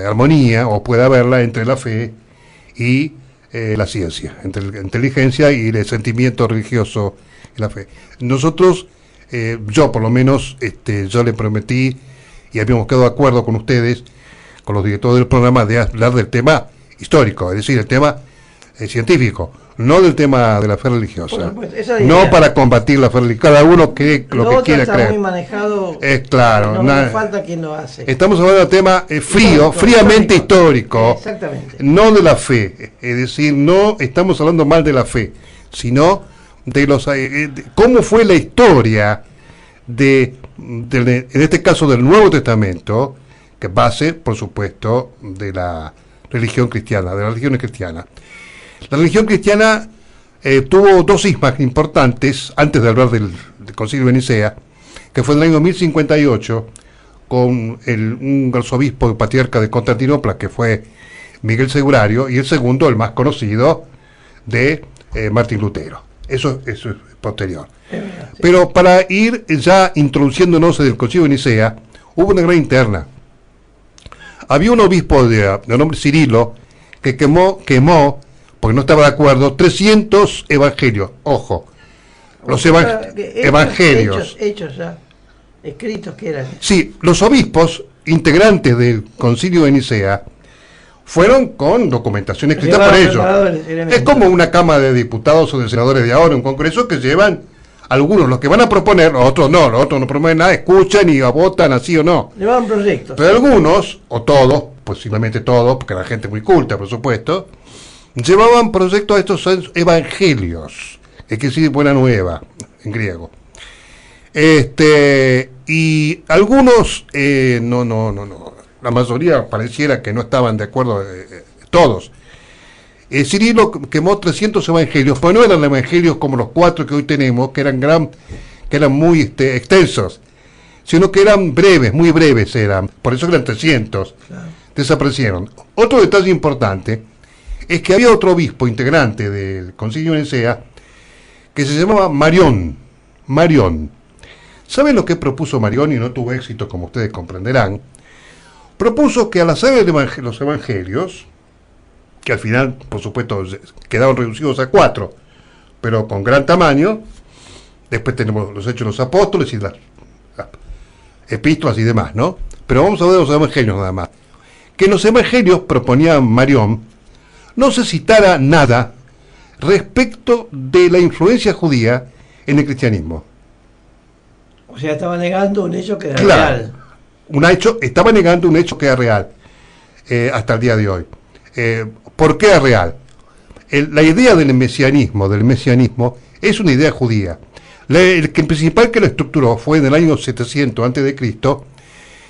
armonía, o puede haberla entre la fe y la ciencia, entre la inteligencia y el sentimiento religioso y la fe. Nosotros, yo por lo menos, yo le prometí, y habíamos quedado de acuerdo con ustedes, con los directores del programa, de hablar del tema histórico, es decir, el tema científico, no del tema de la fe religiosa, no para combatir la fe religiosa, cada uno cree lo que quiera creer. Muy manejado, es claro, no falta quien lo hace. Estamos hablando del tema fríamente histórico, exactamente, no de la fe, es decir, no estamos hablando mal de la fe, sino de los cómo fue la historia en este caso del Nuevo Testamento, que base, por supuesto, de la religión cristiana, de las religiones cristianas. La religión cristiana tuvo dos cismas importantes antes de hablar del Concilio de Nicea, que fue en el año 1058, con un arzobispo patriarca de Constantinopla, que fue Miguel Segurario, y el segundo, el más conocido, de Martín Lutero. Eso es posterior. Pero para ir ya introduciéndonos en el Concilio de Nicea, hubo una gran interna. Había un obispo de nombre Cirilo que quemó, porque no estaba de acuerdo, 300 evangelios. Ojo, los evangelios. Hechos ya, escritos que eran. Sí, los obispos integrantes del Concilio de Nicea fueron con documentación escrita por ellos. Es como una Cámara de Diputados o de Senadores de ahora, un congreso que llevan algunos, los que van a proponer, los otros no proponen nada, escuchan y votan así o no. Llevan proyectos. Pero algunos, o todos, posiblemente todos, porque la gente es muy culta, por supuesto, llevaban proyectos a estos evangelios, es decir, buena nueva, en griego. Y algunos, no, la mayoría pareciera que no estaban de acuerdo, todos. Cirilo quemó 300 evangelios, pues no eran evangelios como los 4 que hoy tenemos, que eran muy extensos, sino que eran breves, muy breves eran, por eso eran 300, claro. Desaparecieron. Otro detalle importante es que había otro obispo integrante del Concilio de Nicea que se llamaba Marión. ¿Saben lo que propuso Marión? Y no tuvo éxito, como ustedes comprenderán. Propuso que al hacer los evangelios, que al final, por supuesto, quedaron reducidos a 4, pero con gran tamaño. Después tenemos los Hechos de los Apóstoles y las epístolas y demás, ¿no? Pero vamos a ver los evangelios nada más. Que en los evangelios, proponía Marión, no se citara nada respecto de la influencia judía en el cristianismo. O sea, estaba negando un hecho que era real. Estaba negando un hecho que era real, hasta el día de hoy. ¿Por qué es real? la idea del mesianismo, es una idea judía. El principal que lo estructuró fue en el año 700 a.C.,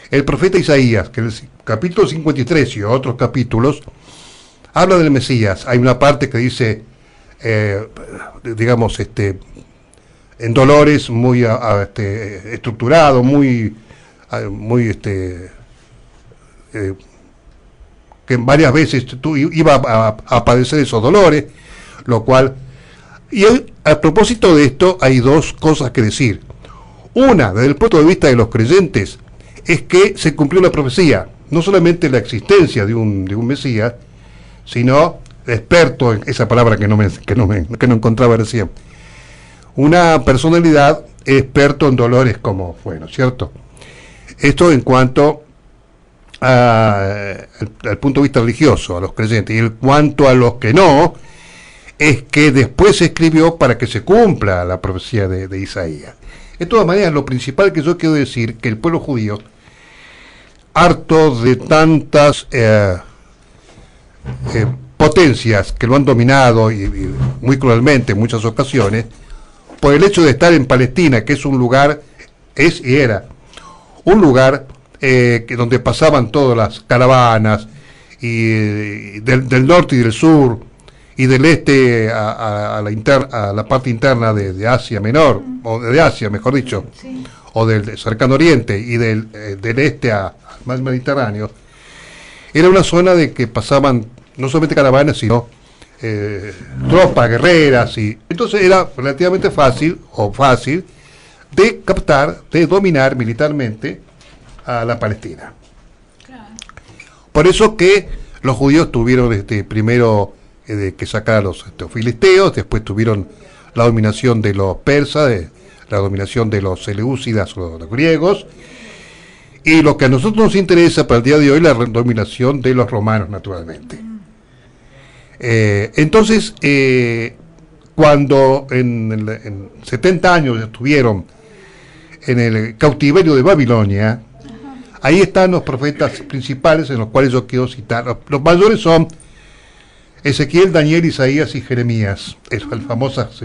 el profeta Isaías, que en el capítulo 53 y otros capítulos habla del Mesías. Hay una parte que dice, digamos, en dolores muy estructurado, muy que varias veces iba a padecer esos dolores, lo cual... Y a propósito de esto hay dos cosas que decir. Una, desde el punto de vista de los creyentes, es que se cumplió la profecía, no solamente la existencia de un Mesías, sino experto en esa palabra que no encontraba recién. Una personalidad experto en dolores como fue, ¿no es cierto? Esto en cuanto al punto de vista religioso, a los creyentes. Y en cuanto a los que no, es que después se escribió para que se cumpla la profecía de Isaías. De todas maneras, lo principal que yo quiero decir, que el pueblo judío, harto de tantas potencias que lo han dominado y muy cruelmente en muchas ocasiones, por el hecho de estar en Palestina, que es un lugar, es y era un lugar donde pasaban todas las caravanas y del norte y del sur y del este a la parte interna de Asia Menor, o de Asia mejor dicho, Sí. o del cercano oriente y del este al mar Mediterráneo. Era una zona de que pasaban no solamente caravanas, sino tropas, guerreras, y entonces era relativamente fácil de captar, de dominar militarmente a la Palestina. Claro. Por eso que los judíos tuvieron primero que sacar a los filisteos, después tuvieron la dominación de los persas, la dominación de los seleucidas o los griegos, y lo que a nosotros nos interesa para el día de hoy, la dominación de los romanos, naturalmente. Entonces, cuando en 70 años estuvieron en el cautiverio de Babilonia, ahí están los profetas principales en los cuales yo quiero citar. Los mayores son Ezequiel, Daniel, Isaías y Jeremías, las famosas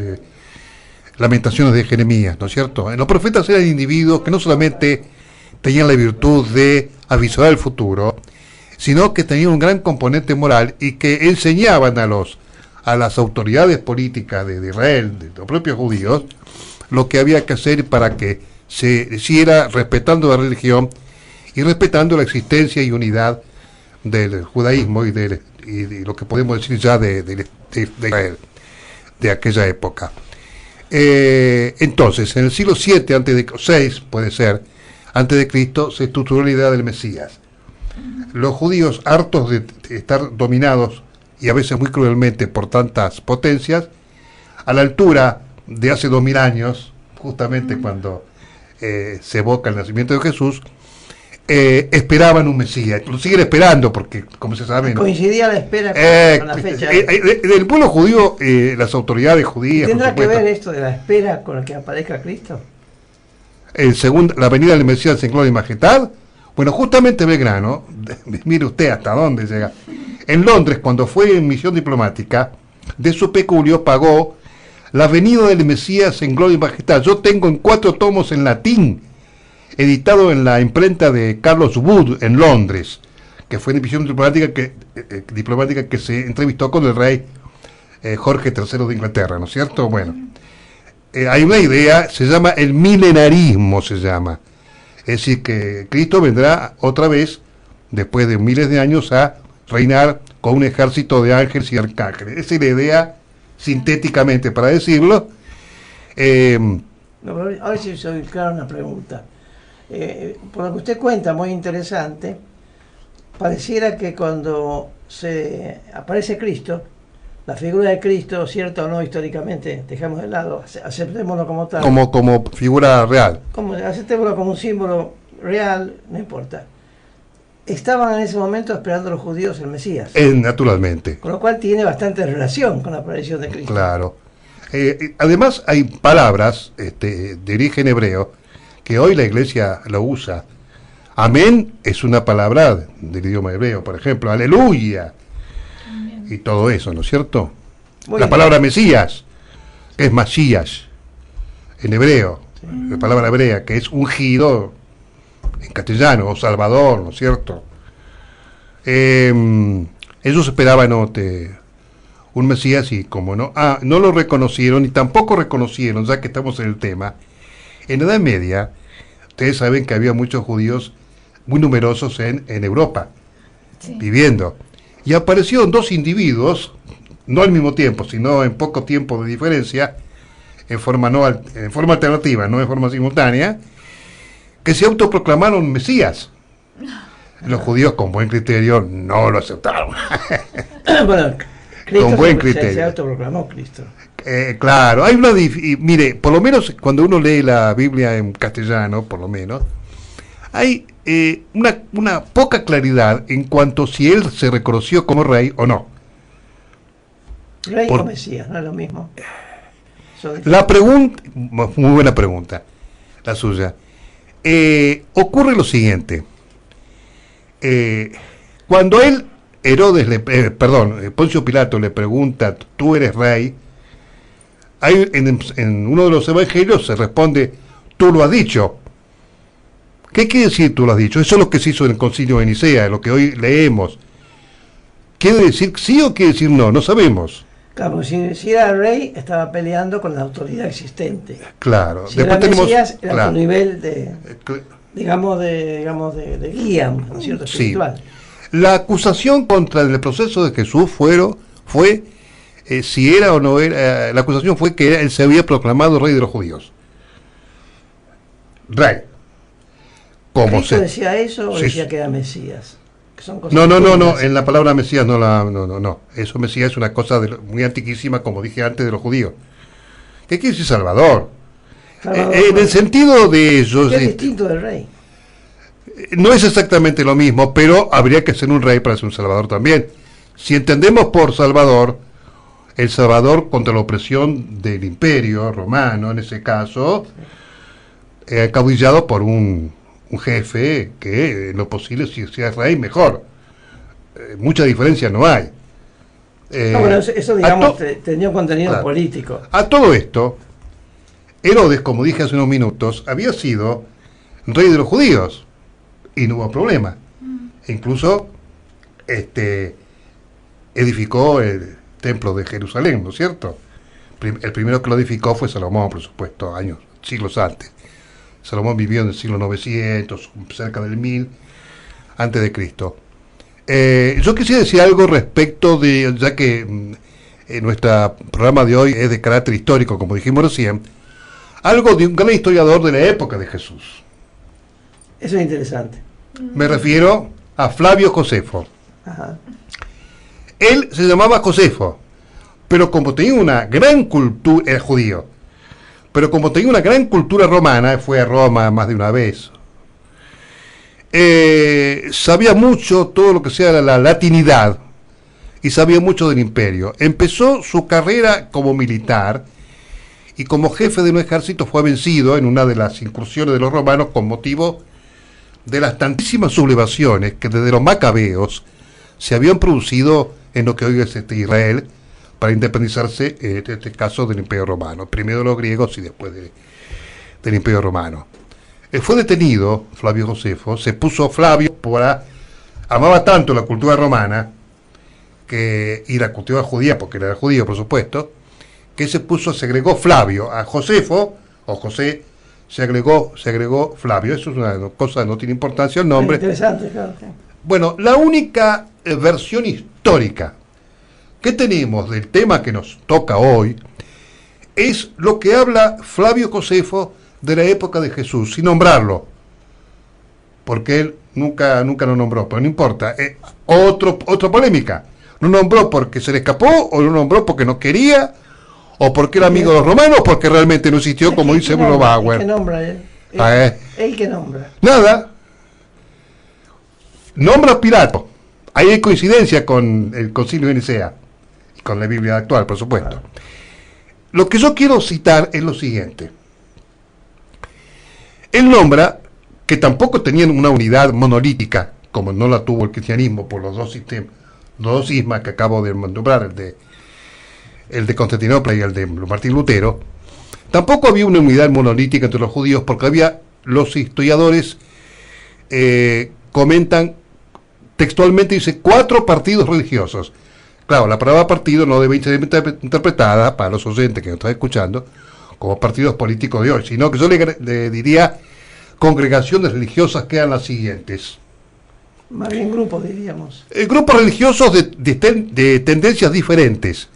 lamentaciones de Jeremías, ¿no es cierto? Los profetas eran individuos que no solamente tenían la virtud de avisar el futuro, sino que tenían un gran componente moral y que enseñaban a las autoridades políticas de Israel, de los propios judíos, lo que había que hacer para que se hiciera respetando la religión y respetando la existencia y unidad del judaísmo y de lo que podemos decir ya de Israel, de aquella época. Entonces, en el siglo 7 6 puede ser, antes de Cristo, se estructuró la idea del Mesías. Los judíos, hartos de estar dominados y a veces muy cruelmente por tantas potencias, a la altura de hace 2000 años, justamente cuando se evoca el nacimiento de Jesús, esperaban un Mesías. Lo siguen esperando porque, como se sabe, coincidía la espera con la fecha. Del pueblo judío, las autoridades judías, ¿Tendrá que ver esto de la espera con el que aparezca Cristo? La venida del Mesías en gloria y majestad. Bueno, justamente Belgrano, mire usted hasta dónde llega. En Londres, cuando fue en misión diplomática, de su peculio pagó la venida del Mesías en gloria y majestad. Yo tengo en 4 tomos en latín, editado en la imprenta de Carlos Wood en Londres, que fue en misión diplomática que se entrevistó con el rey Jorge III de Inglaterra, ¿no es cierto? Bueno, hay una idea, se llama el milenarismo, se llama. Es decir, que Cristo vendrá otra vez, después de miles de años, a reinar con un ejército de ángeles y arcángeles. Esa es la idea, sintéticamente para decirlo. Ahora sí soy claro una pregunta. Por lo que usted cuenta, muy interesante, pareciera que cuando se aparece Cristo, la figura de Cristo, cierta o no históricamente, dejamos de lado, aceptémoslo como tal. Como figura real. Aceptémoslo como un símbolo real, no importa. Estaban en ese momento esperando los judíos el Mesías. Naturalmente. Con lo cual tiene bastante relación con la aparición de Cristo. Claro. Además hay palabras de origen hebreo que hoy la iglesia lo usa. Amén es una palabra del idioma hebreo, por ejemplo, aleluya. Y todo eso, ¿no es cierto? Muy la bien. palabra Mesías, que es Masías, en hebreo, la palabra hebrea, que es ungido en castellano, o Salvador, ¿no es cierto? Ellos esperaban un Mesías y como no lo reconocieron y tampoco reconocieron, ya que estamos en el tema, en la Edad Media, ustedes saben que había muchos judíos muy numerosos en Europa, Sí. viviendo, y aparecieron dos individuos, no al mismo tiempo, sino en poco tiempo de diferencia, en forma alternativa, no en forma simultánea, que se autoproclamaron Mesías. Los judíos con buen criterio no lo aceptaron. Bueno, Cristo Con buen se criterio. autoproclamó Cristo. Claro, hay mire, por lo menos cuando uno lee la Biblia en castellano, por lo menos, hay una poca claridad en cuanto si él se reconoció como rey o no. Rey Por- o Mesías, no es lo mismo. La pregunta, muy buena pregunta, la suya. Ocurre lo siguiente. Cuando Poncio Pilato le pregunta, ¿tú eres rey? Hay, en uno de los evangelios se responde, tú lo has dicho. ¿Qué quiere decir tú lo has dicho? Eso es lo que se hizo en el concilio de Nicea, lo que hoy leemos. ¿Quiere decir sí o quiere decir no? No sabemos. Claro, si era rey, estaba peleando con la autoridad existente. Claro. Si era Mesías, era claro. otro nivel de, Cl- digamos, de guía, ¿no es cierto? Sí. Espiritual. La acusación contra el proceso de Jesús fue si era o no era, la acusación fue que él se había proclamado rey de los judíos. Rey. Como ¿Cristo se decía eso o Sí, decía sí. que era Mesías? Que son cosas No, distintas. en la palabra Mesías no. Eso Mesías es una cosa muy antiquísima, como dije antes, de los judíos. ¿Qué quiere decir Salvador? Salvador, En el bueno, sentido de ellos, que es distinto del rey. no es exactamente lo mismo, pero habría que ser un rey para ser un salvador también. Si entendemos por salvador, el salvador contra la opresión del imperio romano, en ese caso, acaudillado por un jefe que en lo posible, si sea rey, mejor. Mucha diferencia no hay. Bueno, eso a digamos, to- tenía un contenido Claro. político. A todo esto, Herodes, como dije hace unos minutos, había sido rey de los judíos y no hubo problema. E incluso edificó el templo de Jerusalén, ¿no es cierto? El primero que lo edificó fue Salomón, por supuesto, siglos antes. Salomón vivió en el siglo 900, cerca del 1000 antes de Cristo. Yo quisiera decir algo respecto de, ya que nuestro programa de hoy es de carácter histórico, como dijimos recién, algo de un gran historiador de la época de Jesús. Eso es interesante. Me refiero a Flavio Josefo. Ajá. Él se llamaba Josefo, pero como tenía una gran cultura, era judío, pero como tenía una gran cultura romana, fue a Roma más de una vez, sabía mucho todo lo que sea la latinidad y sabía mucho del imperio. Empezó su carrera como militar y como jefe de un ejército fue vencido en una de las incursiones de los romanos con motivo de las tantísimas sublevaciones que desde los macabeos se habían producido en lo que hoy es Israel para independizarse, en este caso, del Imperio Romano, primero de los griegos y después del Imperio Romano. Fue detenido Flavio Josefo, se puso Flavio amaba tanto la cultura romana y la cultura judía, porque era judío por supuesto, que se agregó Flavio a Josefo, o José, se agregó Flavio. Eso es una cosa, no tiene importancia el nombre. Interesante, claro. Sí. Bueno, la única versión histórica que tenemos del tema que nos toca hoy es lo que habla Flavio Josefo de la época de Jesús, sin nombrarlo, porque él nunca lo nombró, pero no importa. Otra polémica, ¿lo nombró porque se le escapó o lo nombró porque no quería o porque era amigo de los romanos o porque realmente no existió, como dice Bruno Bauer? ¿Qué nombra él? Él que nombra. Nada. Nombra a Pilato. Ahí hay coincidencia con el Concilio de Nicea y con la Biblia actual, por supuesto. Lo que yo quiero citar es lo siguiente. Él nombra que tampoco tenían una unidad monolítica, como no la tuvo el cristianismo por los dos sistemas, los dos sismas que acabo de nombrar, el de Constantinopla y el de Martín Lutero, tampoco había una unidad monolítica entre los judíos, porque había, los historiadores comentan textualmente, dice, 4 partidos religiosos. Claro, la palabra partido no debe ser interpretada para los oyentes que nos están escuchando como partidos políticos de hoy, sino que yo le diría congregaciones religiosas, que eran las siguientes. Más bien grupos, diríamos. Grupos religiosos de tendencias diferentes.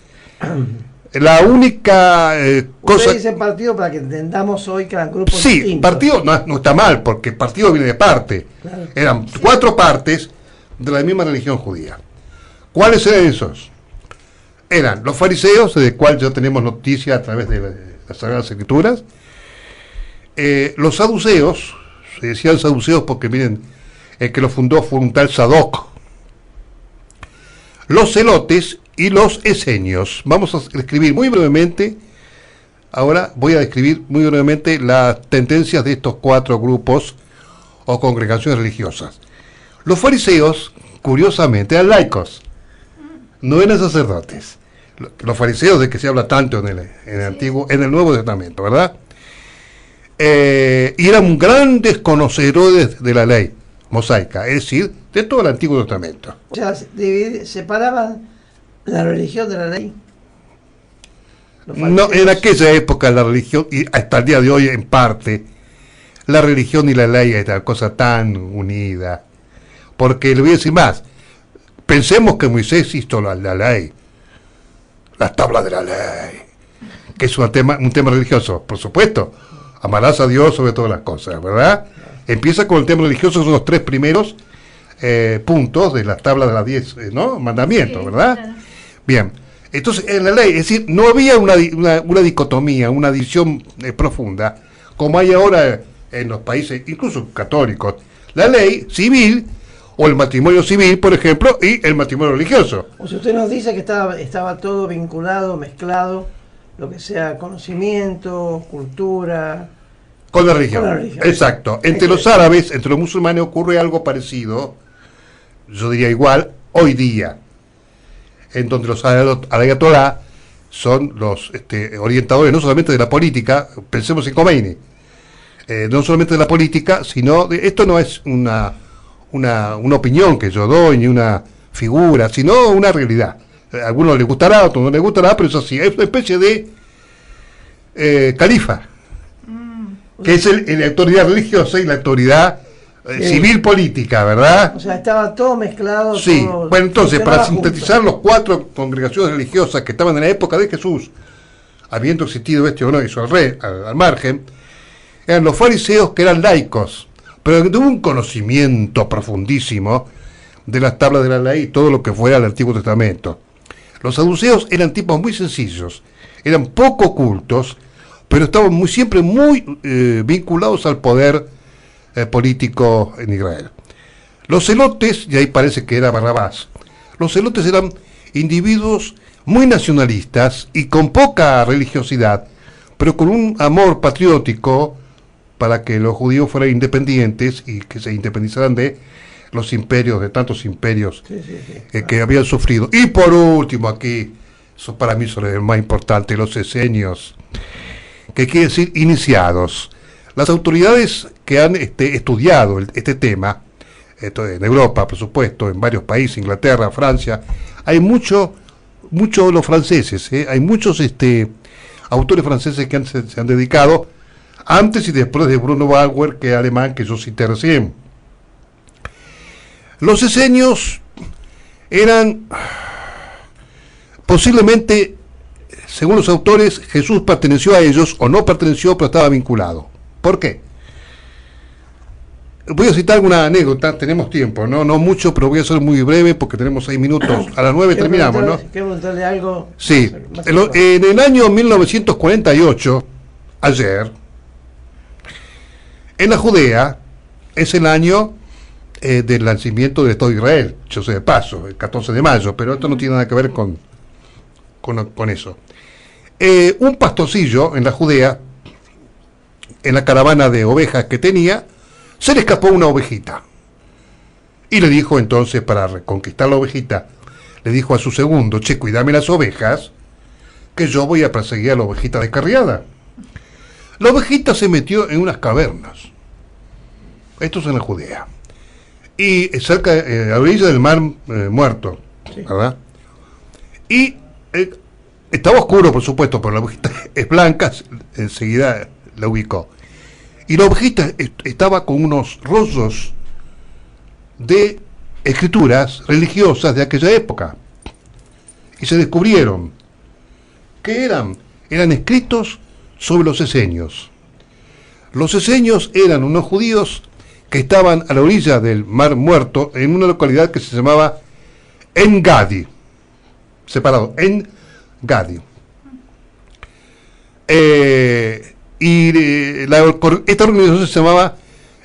La única cosa... Usted dice partido para que entendamos hoy que eran grupos sí, distintos. partido no está mal, porque partido viene de parte. Claro. Eran 4 partes de la misma religión judía. ¿Cuáles eran esos? Eran los fariseos, de cual ya tenemos noticia a través de las Sagradas Escrituras. Los saduceos, se decían saduceos porque miren, el que lo fundó fue un tal Sadoc. Los celotes y los esenios. Vamos a escribir muy brevemente, ahora voy a describir muy brevemente las tendencias de estos 4 grupos o congregaciones religiosas. Los fariseos, curiosamente, eran laicos, no eran sacerdotes. Los fariseos, de que se habla tanto en el Antiguo, en el Nuevo Testamento, ¿verdad? Y eran grandes conocedores de la ley mosaica, es decir, de todo el Antiguo Testamento. O sea, separaban la religión de la ley. No, en aquella época la religión, y hasta el día de hoy en parte, la religión y la ley es una cosa tan unida. Porque le voy a decir más, pensemos que Moisés hizo la ley, las tablas de la ley, que es un tema religioso, por supuesto. Amarás a Dios sobre todas las cosas, ¿verdad? Empieza con el tema religioso, son los 3 primeros puntos de las tablas de las 10 mandamientos, ¿verdad? Claro. Bien, entonces en la ley, es decir, no había una dicotomía, una división profunda, como hay ahora en los países, incluso católicos. La ley civil, o el matrimonio civil, por ejemplo, y el matrimonio religioso. O sea, usted nos dice que estaba todo vinculado, mezclado, lo que sea conocimiento, cultura... Con la religión. Exacto. Entre los árabes, entre los musulmanes ocurre algo parecido, yo diría igual, hoy día, en donde los ayatolá son los orientadores no solamente de la política, pensemos en Khomeini, no solamente de la política, sino esto no es una opinión que yo doy, ni una figura, sino una realidad. A algunos les gustará, a otros no les gustará, pero es así, es una especie de califa, que es la autoridad religiosa y la autoridad civil política, ¿verdad? O sea, estaba todo mezclado. Sí, todo, bueno, entonces, para sintetizar los 4 congregaciones religiosas que estaban en la época de Jesús, habiendo existido o no, hizo al margen, eran los fariseos, que eran laicos, pero de un conocimiento profundísimo de las tablas de la ley y todo lo que fuera el Antiguo Testamento. Los saduceos eran tipos muy sencillos, eran poco cultos, pero estaban siempre muy vinculados al poder político en Israel. Los celotes, y ahí parece que era Barrabás, los celotes eran individuos muy nacionalistas y con poca religiosidad, pero con un amor patriótico para que los judíos fueran independientes y que se independizaran de los imperios, de tantos imperios que habían sufrido. Y por último aquí, eso para mí son el más importante, los esenios, que quiere decir iniciados. Las autoridades que han estudiado este tema, en Europa, por supuesto, en varios países, Inglaterra, Francia, hay mucho los franceses, hay muchos autores franceses que se han dedicado, antes y después de Bruno Bauer, que es alemán, que yo cité recién. Los esenios eran posiblemente, según los autores, Jesús perteneció a ellos o no perteneció, pero estaba vinculado. ¿Por qué? Voy a citar alguna anécdota, tenemos tiempo, no mucho, pero voy a ser muy breve porque tenemos 6 minutos. A las 9 terminamos, ¿no? ¿Quiero preguntarle algo? Sí. En el año 1948, ayer, en la Judea, es el año del nacimiento del Estado de Israel, yo sé de paso, el 14 de mayo, pero esto no tiene nada que ver con eso. Un pastorcillo en la Judea, en la caravana de ovejas que tenía, se le escapó una ovejita. Y le dijo entonces, para reconquistar la ovejita, le dijo a su segundo, che, cuidame las ovejas, que yo voy a perseguir a la ovejita descarriada. La ovejita se metió en unas cavernas. Esto es en la Judea. Y cerca, a la orilla del mar Muerto, sí, ¿verdad? Y estaba oscuro, por supuesto, pero la ovejita es blanca, enseguida la ubicó. Y la ovejita estaba con unos rollos de escrituras religiosas de aquella época. Y se descubrieron que eran escritos sobre los esenios. Los esenios eran unos judíos que estaban a la orilla del Mar Muerto en una localidad que se llamaba En-Gadi, separado, En-Gadi. Esta organización se llamaba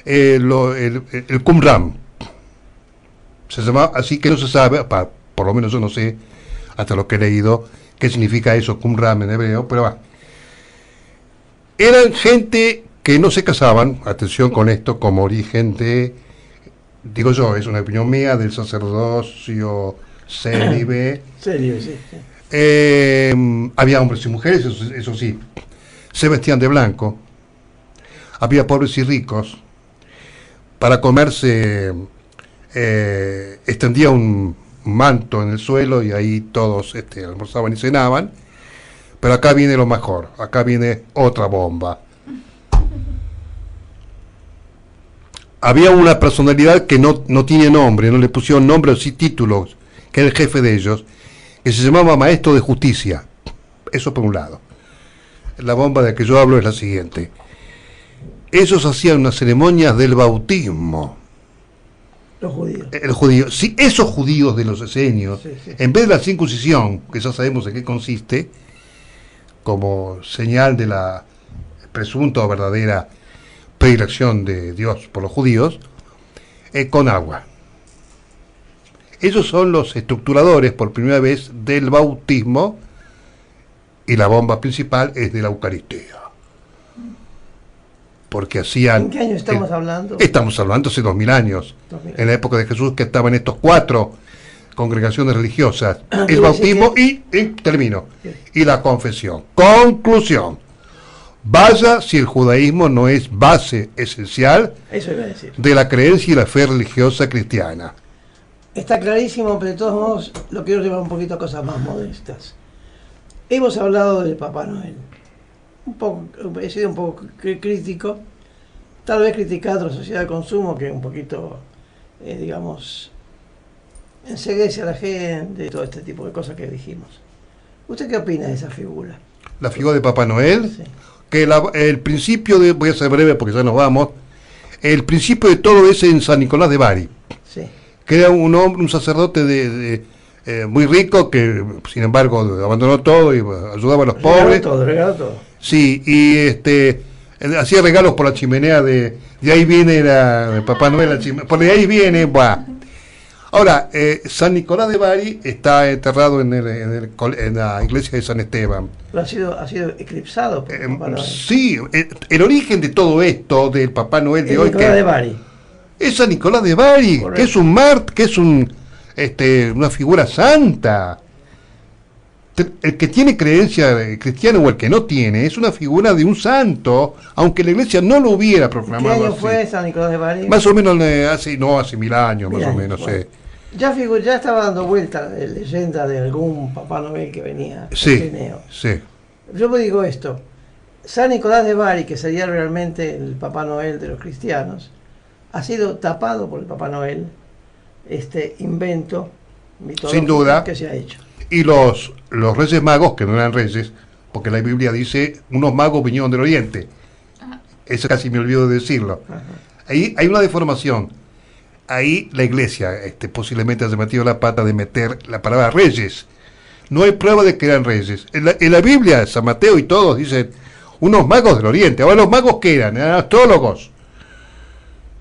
el Qumran. Se llamaba así, que no se sabe, por lo menos yo no sé, hasta lo que he leído, qué significa eso, Qumran en hebreo, pero va. Eran gente que no se casaban, atención con esto, como origen de, digo yo, es una opinión mía, del sacerdocio célibe. Célibe, sí. Había hombres y mujeres, eso sí. Se vestían de blanco. Había pobres y ricos. Para comerse extendía un manto en el suelo y ahí todos almorzaban y cenaban. Pero acá viene lo mejor, acá viene otra bomba. Había una personalidad que no tiene nombre, no le pusieron nombre o sí títulos, que era el jefe de ellos, que se llamaba Maestro de Justicia. Eso por un lado. La bomba de que yo hablo es la siguiente. Ellos hacían unas ceremonias del bautismo. Los judíos. El judío. Sí, esos judíos de los esenios, sí. En vez de la circuncisión, que ya sabemos en qué consiste, como señal de la presunta o verdadera predilección de Dios por los judíos, con agua. Ellos son los estructuradores por primera vez del bautismo, y la bomba principal es de la Eucaristía. Porque hacían... ¿En qué año estamos hablando? Estamos hablando hace 2000 años, 2000. En la época de Jesús, que estaban estos 4 congregaciones religiosas, el bautismo termino, y la confesión. Conclusión. Vaya si el judaísmo no es base esencial de la creencia y la fe religiosa cristiana. Está clarísimo, pero de todos modos lo quiero llevar un poquito a cosas más modestas. Hemos hablado del Papá Noel. He sido un poco crítico, tal vez criticado a la sociedad de consumo, que un poquito, digamos, enseguece a la gente, todo este tipo de cosas que dijimos. ¿Usted qué opina de esa figura? La figura de Papá Noel, sí. Que el principio de, voy a ser breve porque ya nos vamos, el principio de todo es en San Nicolás de Bari, sí. Que era un hombre, un sacerdote muy rico, que sin embargo abandonó todo y ayudaba a los pobres. Regaló todo. Sí, y hacía regalos por la chimenea de ahí viene el Papá Noel, por de ahí viene, buah. Ahora, San Nicolás de Bari está enterrado en la iglesia de San Esteban. Pero ha sido eclipsado por Papá Noel. Sí, el origen de todo esto, del Papá Noel de hoy, Nicolás de Bari. Es San Nicolás de Bari, correcto. Que es un que es una figura santa. El que tiene creencia cristiana o el que no tiene, es una figura de un santo, aunque la iglesia no lo hubiera proclamado. ¿Qué año fue San Nicolás de Bari? Más o menos hace 1000 años, más o menos, bueno. Ya estaba dando vuelta la leyenda de algún Papá Noel que venía. Sí, sí. Yo me digo esto, San Nicolás de Bari, que sería realmente el Papá Noel de los cristianos, ha sido tapado por el Papá Noel, este invento mitológico, sin duda, que se ha hecho. Y los Reyes Magos, que no eran reyes, porque la Biblia dice, unos magos vinieron del Oriente. Eso casi me olvido de decirlo. Ajá. Ahí hay una deformación. Ahí la iglesia posiblemente haya metido la pata de meter la palabra reyes. No hay prueba de que eran reyes. En la Biblia, San Mateo y todos dicen, unos magos del Oriente. Ahora, ¿los magos qué eran? Eran astrólogos,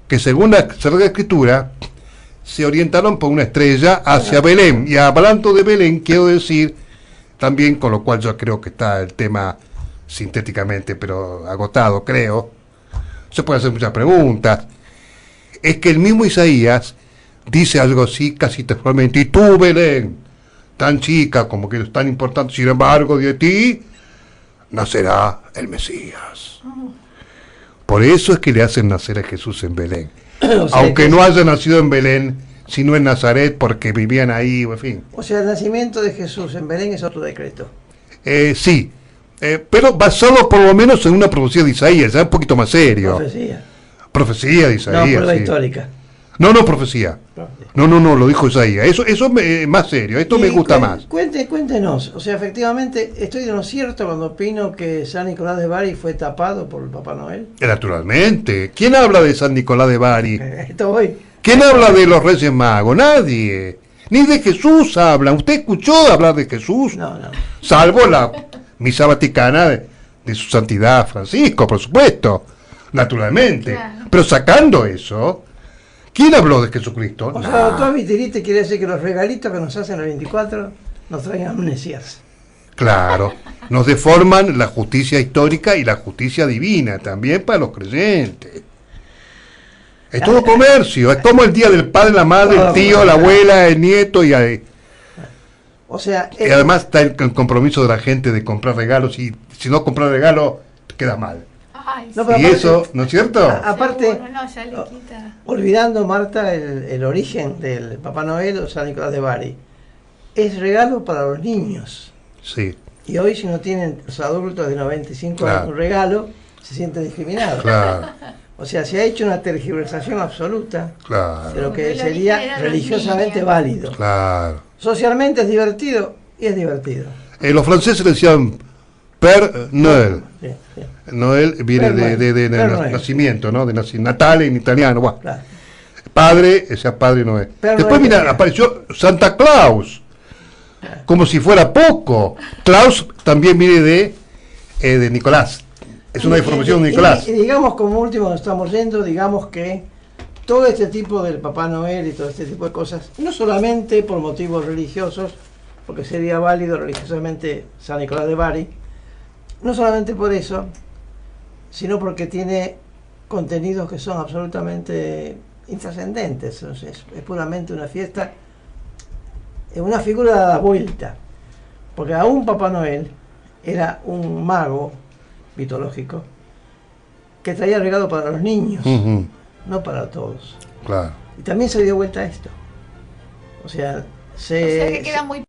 que según la Sagrada Escritura, se orientaron por una estrella hacia Belén. Y hablando de Belén, quiero decir también, con lo cual yo creo que está el tema sintéticamente, pero agotado, creo. Se pueden hacer muchas preguntas. Es que el mismo Isaías dice algo así casi textualmente: y tú, Belén, tan chica, como que es tan importante, sin embargo, de ti nacerá el Mesías. Por eso es que le hacen nacer a Jesús en Belén. O sea, aunque no haya nacido en Belén, sino en Nazaret, porque vivían ahí, en fin. O sea, el nacimiento de Jesús en Belén es otro decreto. Sí, pero basado por lo menos en una profecía de Isaías, ya un poquito más serio. Profecía. Profecía de No, Isaías. prueba Sí. histórica. No, profecía. No, lo dijo Isaías. Eso es más serio, esto me gusta más. Cuéntenos, o sea, efectivamente, estoy de lo cierto cuando opino que San Nicolás de Bari fue tapado por el Papá Noel. Naturalmente. ¿Quién habla de San Nicolás de Bari? Esto hoy. ¿Quién habla de los Reyes Magos? Nadie. Ni de Jesús hablan. ¿Usted escuchó hablar de Jesús? No. Salvo la misa vaticana de su santidad Francisco, por supuesto. Naturalmente. Claro. Pero sacando eso, ¿quién habló de Jesucristo? O sea, doctor Vitirite quiere decir que los regalitos que nos hacen el 24 nos traen amnesias. Claro, nos deforman la justicia histórica y la justicia divina, también para los creyentes. Es todo comercio, es como el día del padre, la madre, el tío, la abuela, el nieto, y O sea, además está el compromiso de la gente de comprar regalos, y si no compras regalo, te queda mal. Ay, No, sí. pero Y aparte- eso, ¿no es cierto? aparte, Seguro, no, ya le quita. olvidando, Marta, el origen del Papá Noel o San Nicolás de Bari, es regalo para los niños. Sí, Y hoy, si no tienen los adultos de 95 Claro. años un regalo, se sienten discriminados. claro, O sea, se ha hecho una tergiversación absoluta de claro, lo que El origen sería eran los religiosamente niños. válido. claro. Socialmente es divertido y es divertido. Los franceses le decían Père Noël. Sí, sí, Noel viene Père Noël. de Père Noël. nacimiento, ¿no? Natale en italiano. Bueno. claro. Padre, o sea, Padre Noel. Père Después, Noël. mira, apareció Santa Claus, como si fuera poco. Claus también viene de Nicolás. Es una deformación de Nicolás. Y digamos, como último, nos estamos yendo, digamos que todo este tipo del Papá Noel y todo este tipo de cosas, no solamente por motivos religiosos, porque sería válido religiosamente San Nicolás de Bari, no solamente por eso, sino porque tiene contenidos que son absolutamente intrascendentes. Es puramente una fiesta, es una figura dada vuelta, porque aún Papá Noel era un mago mitológico que traía regalo para los niños, Ujú, no para todos. claro. Y también se dio vuelta a esto. O sea, O sea que queda muy